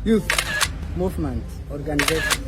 youth movement organization.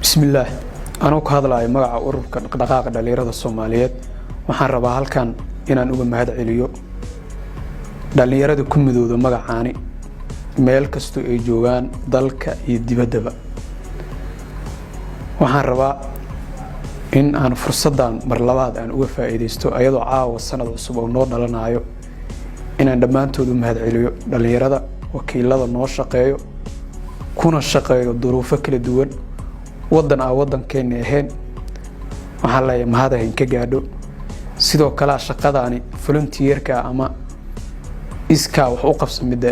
بسم الله أنا كهذا مقع أوروبا دقائق دليرة الصوماليات waxaan rabaa halkan inaan uga mahad celiyo dhalinyarada ku midowda magacaani meel kasto ay joogan dalka iyo dibaddaba waxaan rabaa in aan fursadan mar labaad aan uga faa'iideysto ayadoo caawa sanad cusub oo noo dhalanayo inaan dhamaantood u mahad celiyo dhalinyarada wakiilada noo shaqeeyo kuna shaqeeyo duruufo kala duwan wadankeena ahayn waxaan leeyahay mahadayn ka gaadho sidoo kale shaqadaani volunteerka ama iska wax u qabsamida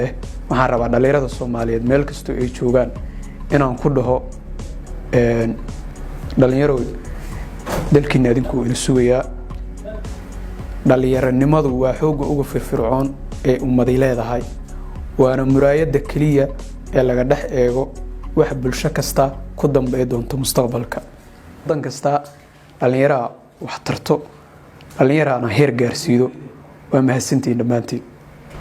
waxaan rabaa dhalinyarada Soomaaliyeed meel kasto ay joogan inaan ku dhaho dhalinyaro dalkiina idinku ila sugaya dhalinyaranimadu waa xoog ugu firfircoon ee ummaday leedahay waana muraayada kaliya ee laga dhex eego wax bulsho kasta ku dambeey doonto mustaqbalka dan kasta dhalinyarada wax tarto dhalinyarana heer gaarsiido waa mahadsantiin dhamaantiin